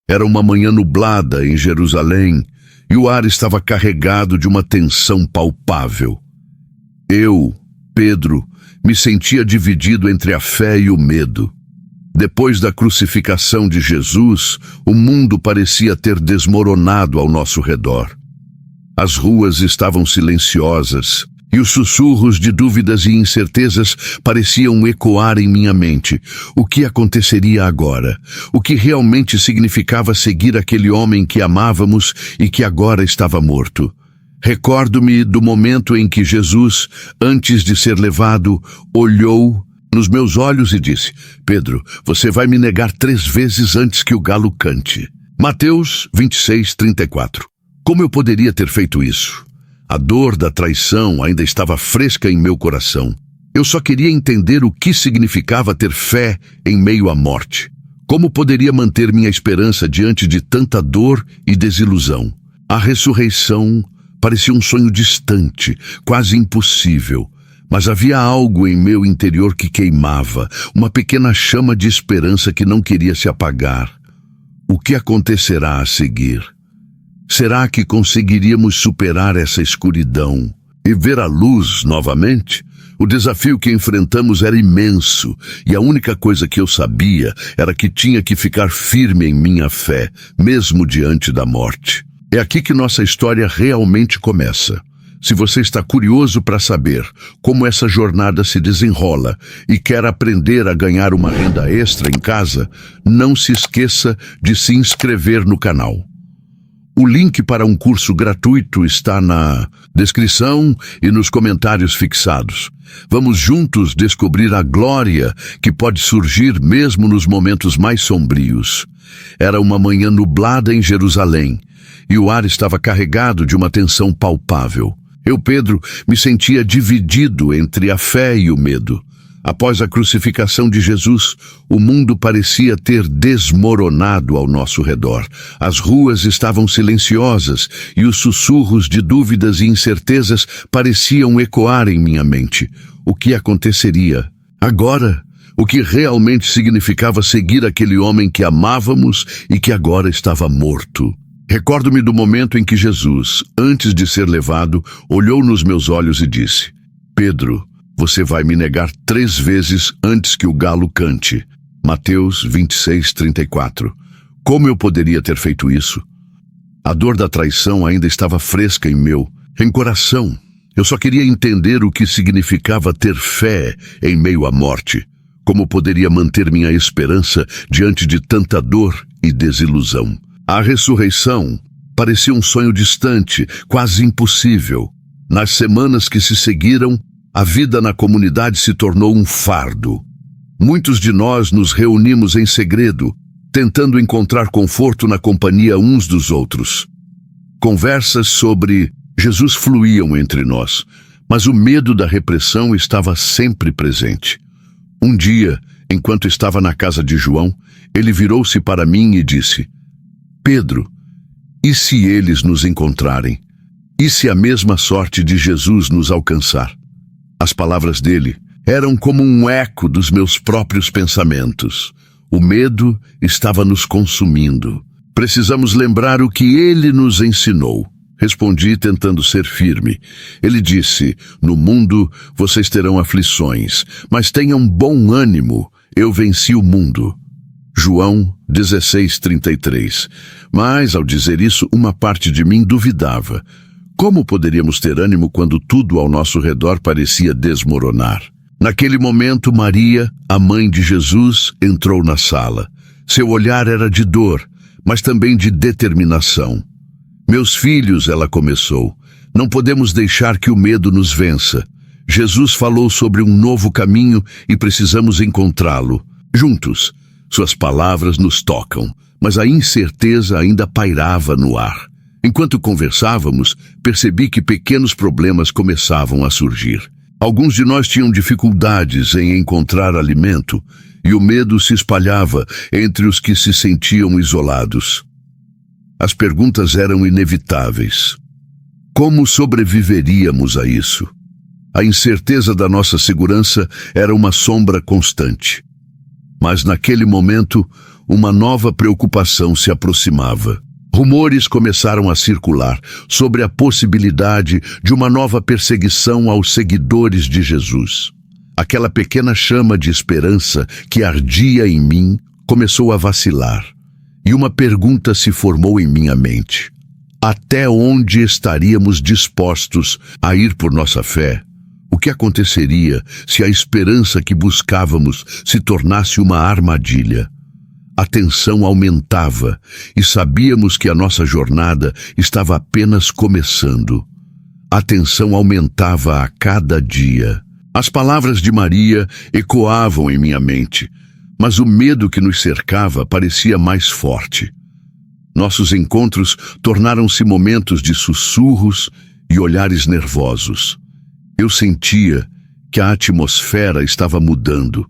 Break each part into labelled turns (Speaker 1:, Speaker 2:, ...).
Speaker 1: Era uma manhã nublada em Jerusalém e o ar estava carregado de uma tensão palpável. Eu, Pedro, me sentia dividido entre a fé e o medo. Depois da crucificação de Jesus, o mundo parecia ter desmoronado ao nosso redor. As ruas estavam silenciosas e os sussurros de dúvidas e incertezas pareciam ecoar em minha mente. O que aconteceria agora? O que realmente significava seguir aquele homem que amávamos e que agora estava morto? Recordo-me do momento em que Jesus, antes de ser levado, olhou nos meus olhos e disse: Pedro, você vai me negar 3 vezes antes que o galo cante. Mateus 26:34. Como eu poderia ter feito isso? A dor da traição ainda estava fresca em meu coração. Eu só queria entender o que significava ter fé em meio à morte. Como poderia manter minha esperança diante de tanta dor e desilusão? A ressurreição parecia um sonho distante, quase impossível. Mas havia algo em meu interior que queimava, uma pequena chama de esperança que não queria se apagar. O que acontecerá a seguir? Será que conseguiríamos superar essa escuridão e ver a luz novamente? O desafio que enfrentamos era imenso, e a única coisa que eu sabia era que tinha que ficar firme em minha fé, mesmo diante da morte. É aqui que nossa história realmente começa. Se você está curioso para saber como essa jornada se desenrola e quer aprender a ganhar uma renda extra em casa, não se esqueça de se inscrever no canal. O link para um curso gratuito está na descrição e nos comentários fixados. Vamos juntos descobrir a glória que pode surgir mesmo nos momentos mais sombrios. Era uma manhã nublada em Jerusalém e o ar estava carregado de uma tensão palpável. Eu, Pedro, me sentia dividido entre a fé e o medo. Após a crucificação de Jesus, o mundo parecia ter desmoronado ao nosso redor. As ruas estavam silenciosas e os sussurros de dúvidas e incertezas pareciam ecoar em minha mente. O que aconteceria? Agora, o que realmente significava seguir aquele homem que amávamos e que agora estava morto? Recordo-me do momento em que Jesus, antes de ser levado, olhou nos meus olhos e disse: Pedro, você vai me negar 3 vezes antes que o galo cante. Mateus 26:34. Como eu poderia ter feito isso? A dor da traição ainda estava fresca em meu coração. Eu só queria entender o que significava ter fé em meio à morte. Como poderia manter minha esperança diante de tanta dor e desilusão? A ressurreição parecia um sonho distante, quase impossível. Nas semanas que se seguiram, a vida na comunidade se tornou um fardo. Muitos de nós nos reunimos em segredo, tentando encontrar conforto na companhia uns dos outros. Conversas sobre Jesus fluíam entre nós, mas o medo da repressão estava sempre presente. Um dia, enquanto estava na casa de João, ele virou-se para mim e disse: Pedro, e se eles nos encontrarem? E se a mesma sorte de Jesus nos alcançar? As palavras dele eram como um eco dos meus próprios pensamentos. O medo estava nos consumindo. Precisamos lembrar o que ele nos ensinou. Respondi tentando ser firme. Ele disse: no mundo vocês terão aflições, mas tenham bom ânimo, eu venci o mundo. João 16:33. Mas, ao dizer isso, uma parte de mim duvidava. Como poderíamos ter ânimo quando tudo ao nosso redor parecia desmoronar? Naquele momento, Maria, a mãe de Jesus, entrou na sala. Seu olhar era de dor, mas também de determinação. Meus filhos, ela começou, não podemos deixar que o medo nos vença. Jesus falou sobre um novo caminho e precisamos encontrá-lo. Juntos, suas palavras nos tocam, mas a incerteza ainda pairava no ar. Enquanto conversávamos, percebi que pequenos problemas começavam a surgir. Alguns de nós tinham dificuldades em encontrar alimento, e o medo se espalhava entre os que se sentiam isolados. As perguntas eram inevitáveis. Como sobreviveríamos a isso? A incerteza da nossa segurança era uma sombra constante. Mas naquele momento, uma nova preocupação se aproximava. Rumores começaram a circular sobre a possibilidade de uma nova perseguição aos seguidores de Jesus. Aquela pequena chama de esperança que ardia em mim começou a vacilar, e uma pergunta se formou em minha mente: até onde estaríamos dispostos a ir por nossa fé? O que aconteceria se a esperança que buscávamos se tornasse uma armadilha? A tensão aumentava e sabíamos que a nossa jornada estava apenas começando. A tensão aumentava a cada dia. As palavras de Maria ecoavam em minha mente, mas o medo que nos cercava parecia mais forte. Nossos encontros tornaram-se momentos de sussurros e olhares nervosos. Eu sentia que a atmosfera estava mudando.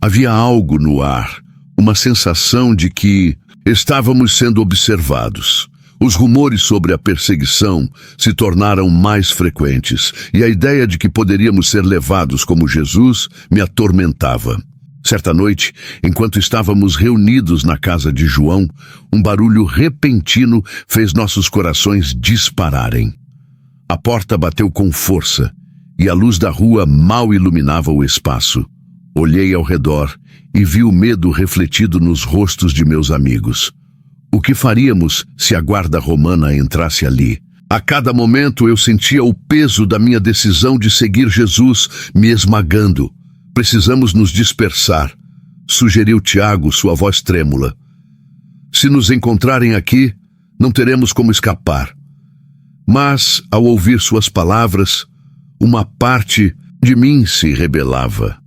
Speaker 1: Havia algo no ar, uma sensação de que estávamos sendo observados. Os rumores sobre a perseguição se tornaram mais frequentes, e a ideia de que poderíamos ser levados como Jesus me atormentava. Certa noite, enquanto estávamos reunidos na casa de João, um barulho repentino fez nossos corações dispararem. A porta bateu com força, e a luz da rua mal iluminava o espaço. Olhei ao redor e vi o medo refletido nos rostos de meus amigos. O que faríamos se a guarda romana entrasse ali? A cada momento eu sentia o peso da minha decisão de seguir Jesus me esmagando. Precisamos nos dispersar, sugeriu Tiago, sua voz trêmula. Se nos encontrarem aqui, não teremos como escapar. Mas, ao ouvir suas palavras, uma parte de mim se rebelava.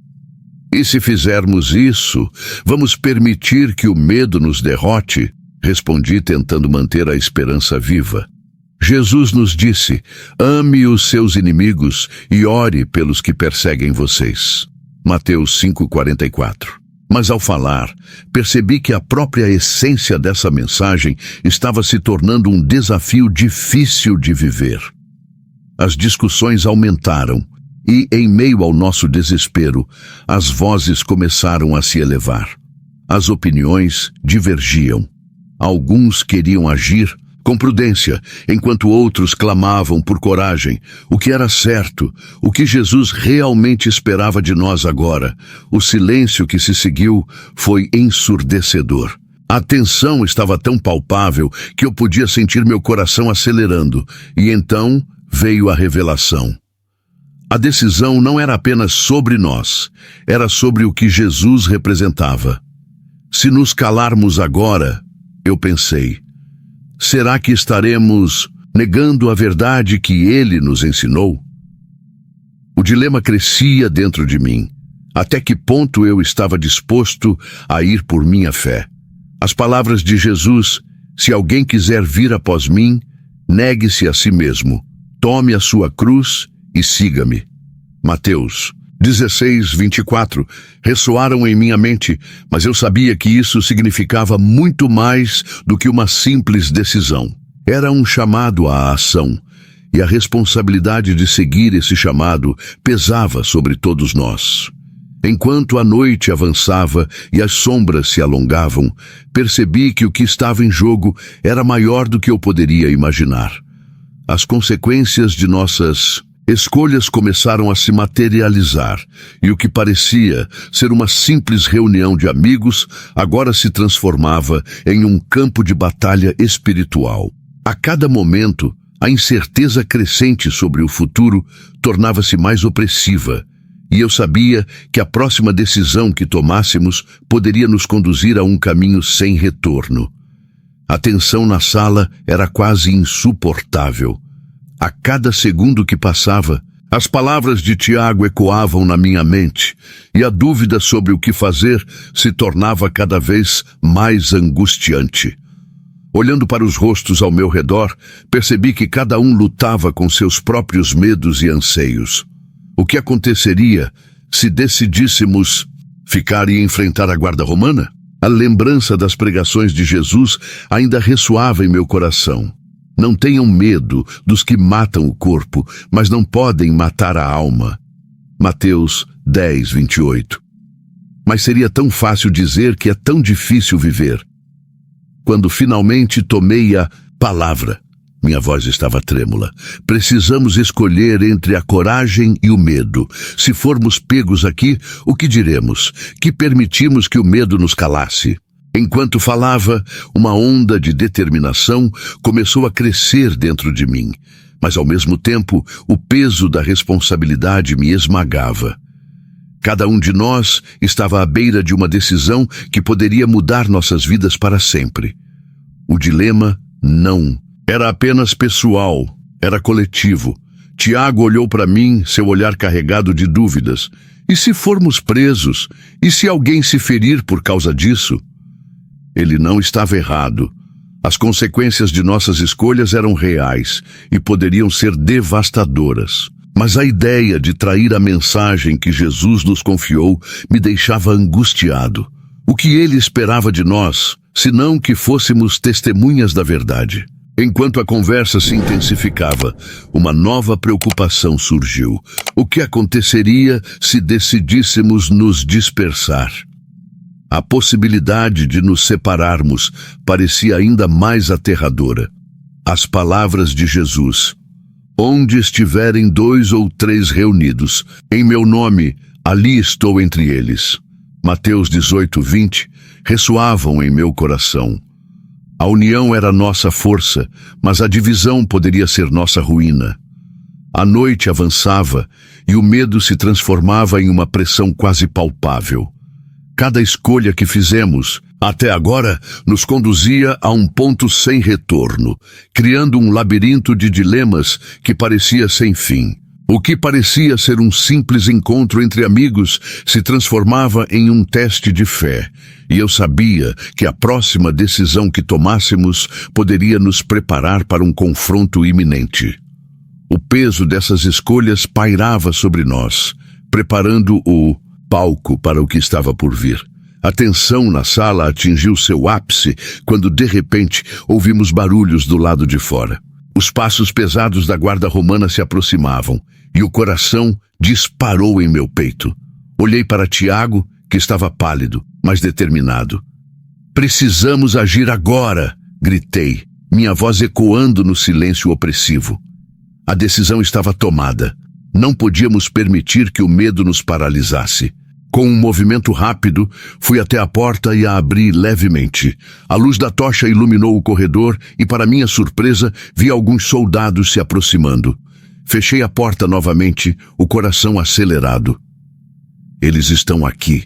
Speaker 1: E se fizermos isso, vamos permitir que o medo nos derrote? Respondi, tentando manter a esperança viva. Jesus nos disse: ame os seus inimigos e ore pelos que perseguem vocês. Mateus 5,44. Mas ao falar, percebi que a própria essência dessa mensagem estava se tornando um desafio difícil de viver. As discussões aumentaram e, em meio ao nosso desespero, as vozes começaram a se elevar. As opiniões divergiam. Alguns queriam agir com prudência, enquanto outros clamavam por coragem, o que era certo, o que Jesus realmente esperava de nós agora. O silêncio que se seguiu foi ensurdecedor. A tensão estava tão palpável que eu podia sentir meu coração acelerando, e então veio a revelação. A decisão não era apenas sobre nós, era sobre o que Jesus representava. Se nos calarmos agora, eu pensei, será que estaremos negando a verdade que ele nos ensinou? O dilema crescia dentro de mim. Até que ponto eu estava disposto a ir por minha fé? As palavras de Jesus: se alguém quiser vir após mim, negue-se a si mesmo, tome a sua cruz e siga-me. Mateus 16:24 ressoaram em minha mente, mas eu sabia que isso significava muito mais do que uma simples decisão. Era um chamado à ação, e a responsabilidade de seguir esse chamado pesava sobre todos nós. Enquanto a noite avançava e as sombras se alongavam, percebi que o que estava em jogo era maior do que eu poderia imaginar. As consequências de nossas escolhas começaram a se materializar, e o que parecia ser uma simples reunião de amigos agora se transformava em um campo de batalha espiritual. A cada momento, a incerteza crescente sobre o futuro tornava-se mais opressiva, e eu sabia que a próxima decisão que tomássemos poderia nos conduzir a um caminho sem retorno. A tensão na sala era quase insuportável. A cada segundo que passava, as palavras de Tiago ecoavam na minha mente, e a dúvida sobre o que fazer se tornava cada vez mais angustiante. Olhando para os rostos ao meu redor, percebi que cada um lutava com seus próprios medos e anseios. O que aconteceria se decidíssemos ficar e enfrentar a guarda romana? A lembrança das pregações de Jesus ainda ressoava em meu coração. Não tenham medo dos que matam o corpo, mas não podem matar a alma. Mateus 10:28. Mas seria tão fácil dizer que é tão difícil viver. Quando finalmente tomei a palavra, minha voz estava trêmula. Precisamos escolher entre a coragem e o medo. Se formos pegos aqui, o que diremos? Que permitimos que o medo nos calasse. Enquanto falava, uma onda de determinação começou a crescer dentro de mim. Mas, ao mesmo tempo, o peso da responsabilidade me esmagava. Cada um de nós estava à beira de uma decisão que poderia mudar nossas vidas para sempre. O dilema, não. Era apenas pessoal, era coletivo. Tiago olhou para mim, seu olhar carregado de dúvidas. E se formos presos? E se alguém se ferir por causa disso? Ele não estava errado. As consequências de nossas escolhas eram reais e poderiam ser devastadoras. Mas a ideia de trair a mensagem que Jesus nos confiou me deixava angustiado. O que ele esperava de nós, senão que fôssemos testemunhas da verdade? Enquanto a conversa se intensificava, uma nova preocupação surgiu. O que aconteceria se decidíssemos nos dispersar? A possibilidade de nos separarmos parecia ainda mais aterradora. As palavras de Jesus: onde estiverem 2 ou 3 reunidos, em meu nome, ali estou entre eles. Mateus 18:20, ressoavam em meu coração. A união era nossa força, mas a divisão poderia ser nossa ruína. A noite avançava e o medo se transformava em uma pressão quase palpável. Cada escolha que fizemos, até agora, nos conduzia a um ponto sem retorno, criando um labirinto de dilemas que parecia sem fim. O que parecia ser um simples encontro entre amigos se transformava em um teste de fé, e eu sabia que a próxima decisão que tomássemos poderia nos preparar para um confronto iminente. O peso dessas escolhas pairava sobre nós, preparando o palco para o que estava por vir. A tensão na sala atingiu seu ápice quando, de repente, ouvimos barulhos do lado de fora. Os passos pesados da guarda romana se aproximavam e o coração disparou em meu peito. Olhei para Tiago, que estava pálido, mas determinado. Precisamos agir agora, gritei, minha voz ecoando no silêncio opressivo. A decisão estava tomada. Não podíamos permitir que o medo nos paralisasse. Com um movimento rápido, fui até a porta e a abri levemente. A luz da tocha iluminou o corredor e, para minha surpresa, vi alguns soldados se aproximando. Fechei a porta novamente, o coração acelerado. Eles estão aqui.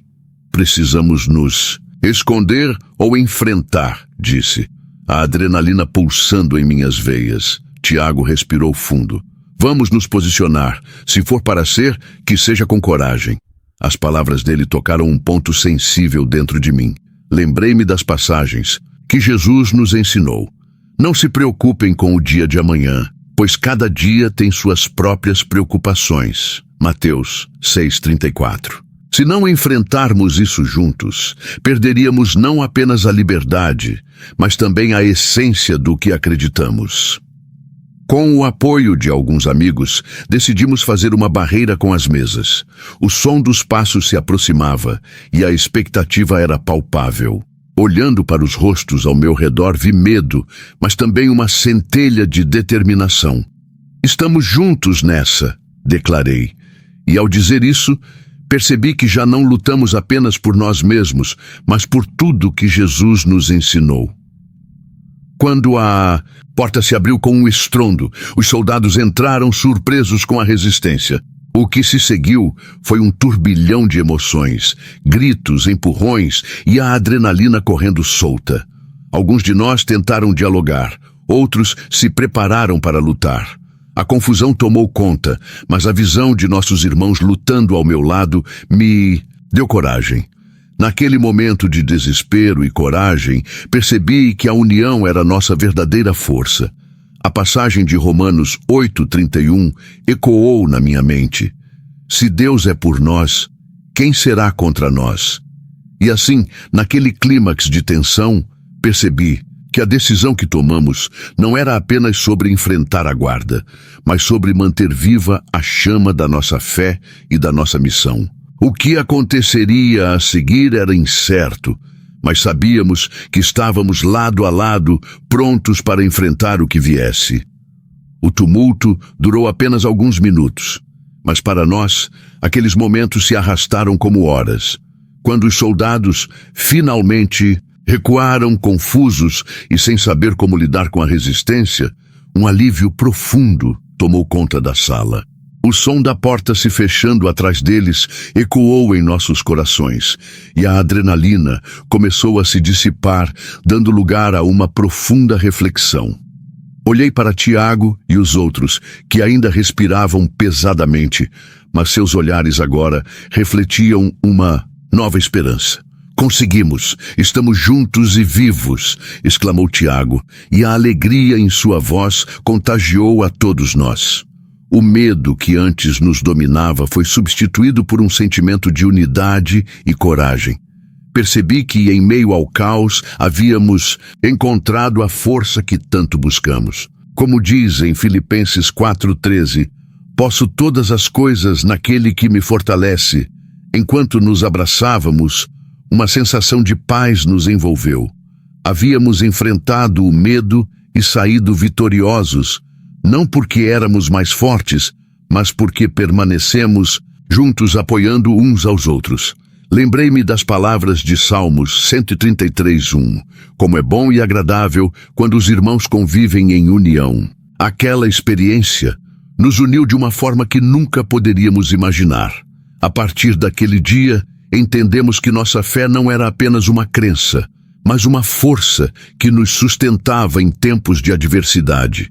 Speaker 1: Precisamos nos esconder ou enfrentar, disse. A adrenalina pulsando em minhas veias. Tiago respirou fundo. Vamos nos posicionar. Se for para ser, que seja com coragem. As palavras dele tocaram um ponto sensível dentro de mim. Lembrei-me das passagens que Jesus nos ensinou. Não se preocupem com o dia de amanhã, pois cada dia tem suas próprias preocupações. Mateus 6:34. Se não enfrentarmos isso juntos, perderíamos não apenas a liberdade, mas também a essência do que acreditamos. Com o apoio de alguns amigos, decidimos fazer uma barreira com as mesas. O som dos passos se aproximava e a expectativa era palpável. Olhando para os rostos ao meu redor, vi medo, mas também uma centelha de determinação. Estamos juntos nessa, declarei. E ao dizer isso, percebi que já não lutamos apenas por nós mesmos, mas por tudo que Jesus nos ensinou. Quando a porta se abriu com um estrondo, os soldados entraram surpresos com a resistência. O que se seguiu foi um turbilhão de emoções, gritos, empurrões e a adrenalina correndo solta. Alguns de nós tentaram dialogar, outros se prepararam para lutar. A confusão tomou conta, mas a visão de nossos irmãos lutando ao meu lado me deu coragem. Naquele momento de desespero e coragem, percebi que a união era nossa verdadeira força. A passagem de Romanos 8:31 ecoou na minha mente. Se Deus é por nós, quem será contra nós? E assim, naquele clímax de tensão, percebi que a decisão que tomamos não era apenas sobre enfrentar a guarda, mas sobre manter viva a chama da nossa fé e da nossa missão. O que aconteceria a seguir era incerto, mas sabíamos que estávamos lado a lado, prontos para enfrentar o que viesse. O tumulto durou apenas alguns minutos, mas para nós, aqueles momentos se arrastaram como horas. Quando os soldados finalmente recuaram confusos e sem saber como lidar com a resistência, um alívio profundo tomou conta da sala. O som da porta se fechando atrás deles ecoou em nossos corações, e a adrenalina começou a se dissipar, dando lugar a uma profunda reflexão. Olhei para Tiago e os outros, que ainda respiravam pesadamente, mas seus olhares agora refletiam uma nova esperança. "Conseguimos! Estamos juntos e vivos!" exclamou Tiago, e a alegria em sua voz contagiou a todos nós. O medo que antes nos dominava foi substituído por um sentimento de unidade e coragem. Percebi que, em meio ao caos, havíamos encontrado a força que tanto buscamos. Como diz em Filipenses 4:13, "Posso todas as coisas naquele que me fortalece." Enquanto nos abraçávamos, uma sensação de paz nos envolveu. Havíamos enfrentado o medo e saído vitoriosos, não porque éramos mais fortes, mas porque permanecemos juntos apoiando uns aos outros. Lembrei-me das palavras de Salmos 133:1. Como é bom e agradável quando os irmãos convivem em união. Aquela experiência nos uniu de uma forma que nunca poderíamos imaginar. A partir daquele dia, entendemos que nossa fé não era apenas uma crença, mas uma força que nos sustentava em tempos de adversidade.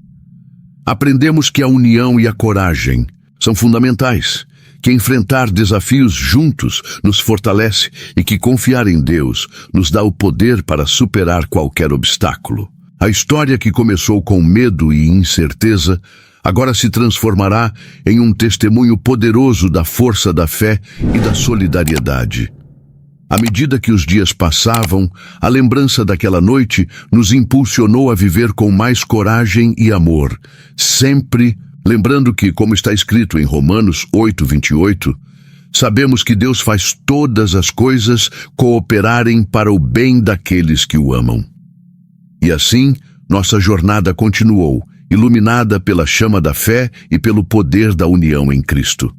Speaker 1: Aprendemos que a união e a coragem são fundamentais, que enfrentar desafios juntos nos fortalece e que confiar em Deus nos dá o poder para superar qualquer obstáculo. A história que começou com medo e incerteza agora se transformará em um testemunho poderoso da força da fé e da solidariedade. À medida que os dias passavam, a lembrança daquela noite nos impulsionou a viver com mais coragem e amor, sempre lembrando que, como está escrito em Romanos 8:28, sabemos que Deus faz todas as coisas cooperarem para o bem daqueles que o amam. E assim, nossa jornada continuou, iluminada pela chama da fé e pelo poder da união em Cristo.